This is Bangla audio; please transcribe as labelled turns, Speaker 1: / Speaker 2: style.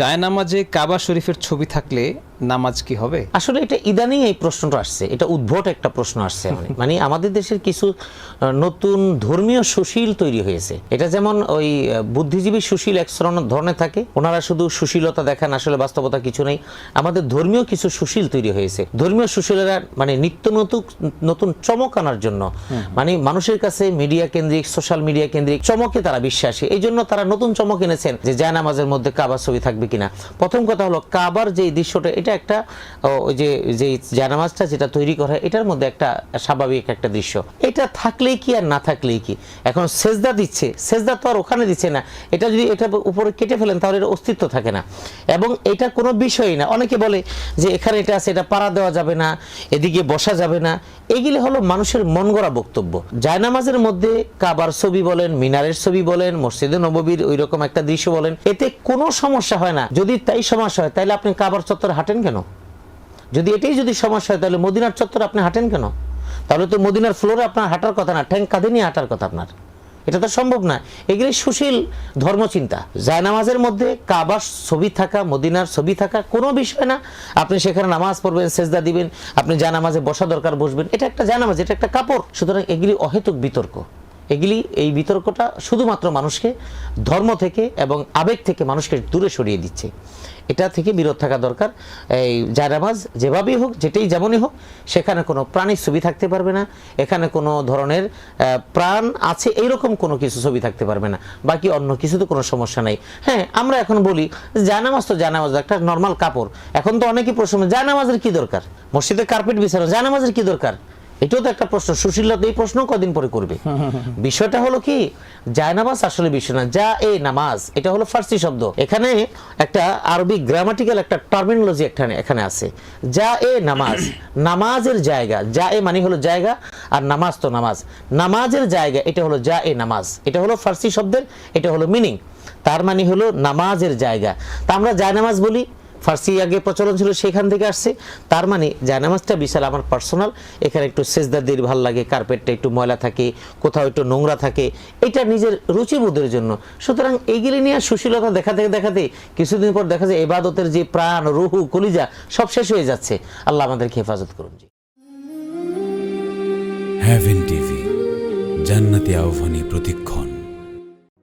Speaker 1: জায়নামাজে কাবা শরীফের ছবি থাকলে নামাজ কি হবে?
Speaker 2: আসলে এটা ইদানিং এই প্রশ্নটা আসছে, এটা উদ্ভট একটা প্রশ্ন আসছে। মানে আমাদের দেশের কিছু নতুন ধর্মীয় সুশীল তৈরি হয়েছে। এটা যেমন ওই বুদ্ধিজীবী সুশীল এক ধরনের থাকে, ওনারা শুধু সুশীলতা দেখান, আসলে বাস্তবতা কিছু নেই। আমাদের ধর্মীয় কিছু সুশীল তৈরি হয়েছে। ধর্মীয় সুশীলেরা মানে নিত্য নতুন চমক আনার জন্য, মানে মানুষের কাছে মিডিয়া কেন্দ্রিক, সোশ্যাল মিডিয়া কেন্দ্রিক চমকে তারা বিশ্বাসী। এই জন্য তারা নতুন চমক এনেছেন যে জায়নামাজের মধ্যে কাবার ছবি থাকবে কিনা। প্রথম কথা হলো কাবার যে দৃশ্যটা, এটা একটা ওই যে জায়নামাজটা যেটা তৈরি করা হয় এটার মধ্যে একটা স্বাভাবিক একটা দৃশ্য। এটা থাকলেই কি আর না থাকলেই কি? এখন সেজদা দিচ্ছে, সেজদা তো আর ওখানে দিচ্ছে না, এটা যদি এটা উপরে কেটে ফেলেন তাহলে এর অস্তিত্ব থাকে না, এবং এটা কোনো বিষয়ই না। অনেকে বলে যে এখানে এটা আছে, এটা পাড়া দেওয়া যাবে না, এদিকে বসা যাবে না। এগুলি হলো মানুষের মন গড়া বক্তব্য। জায়নামাজের মধ্যে কাবার ছবি বলেন, মিনারের ছবি বলেন, মসজিদে নববীর ওই রকম একটা দৃশ্য বলেন, এতে কোনো সমস্যা হয় না। যদি তাই সমস্যা হয় তাহলে আপনি কাবার চত্বরে হাঁটেন কেন? যদি এটাই যদি সমস্যা হয় তাহলে মদিনার চত্বরে আপনি হাঁটেন কেন? তাহলে তো মদিনার ফ্লোরে আপনার হাঁটার কথা না, ঠ্যাং কাঁধে নিয়ে হাঁটার কথা আপনার। এটা তো সম্ভব না। এগুলি সুশীল ধর্মচিন্তা। জায়নামাজের মধ্যে কাবার ছবি থাকা, মদিনার ছবি থাকা কোনো বিষয় না। আপনি সেখানে নামাজ পড়বেন, সেজদা দিবেন, আপনি জায়নামাজে বসা দরকার বসবেন, এটা একটা জায়নামাজ, এটা একটা কাপড়। সুতরাং এগুলি অহেতুক বিতর্ক। এই বিতর্কটা শুধুমাত্র মানুষকে ধর্ম থেকে এবং আবেগ থেকে মানুষকে দূরে সরিয়ে দিচ্ছে। এটা থেকে বিরত থাকা দরকার। এই জায়নামাজ যেভাবেই হোক, যেটাই যেমনই হোক, সেখানে কোনো প্রাণীর ছবি থাকতে পারবে না, এখানে কোনো ধরনের প্রাণ আছে এইরকম কোনো কিছু ছবি থাকতে পারবে না। বাকি অন্য কিছু তো কোনো সমস্যা নাই। হ্যাঁ, আমরা এখন বলি জায়নামাজ তো জায়নামাজ, একটা নর্মাল কাপড়। এখন তো অনেকেই প্রশ্ন, জায়নামাজের কি দরকার? মসজিদে কার্পেট বিছানো, জায়নামাজের কি দরকার? এটাও তো একটা প্রশ্ন। সুশীলতা এই প্রশ্ন কদিন পরে করবে। বিষয়টা হলো কি, জায়নামাজ আসলে বিষয় না, যা এ নামাজ এটা হলো ফার্সি শব্দ। এখানে একটা আরবি গ্রামাটিক্যাল একটা টার্মিনোলজি এখানে আছে। যা এ নামাজ, নামাজের জায়গা। যা এ মানে হলো জায়গা, আর নামাজ তো নামাজ, নামাজের জায়গা, এটা হলো যা এ নামাজ। এটা হলো ফার্সি শব্দের, এটা হলো মিনিং। তার মানে হলো নামাজের জায়গা। তা আমরা জায়নামাজ বলি, ফার্সি আগে প্রচলন ছিল, সেখান থেকে আসছে। তার মানে জায়নামাজটা বিশাল আমার পার্সোনাল। এখানে একটু সেজদা দিয়ে ভালো লাগে, কার্পেটটা একটু ময়লা থাকে, কোথাও একটু নোংরা থাকে, এটা নিজের রুচিবোধের জন্য। সুতরাং এইগুলি নিয়ে সুশীলতা দেখাতে কিছুদিন পর দেখা যায় ইবাদতের যে প্রাণ, রুহু, কলিজা সব শেষ হয়ে যাচ্ছে। আল্লাহ আমাদেরকে হেফাজত করুন।
Speaker 3: হেভেন টিভি, জান্নাতি আহ্বানী প্রতিক্ষণ।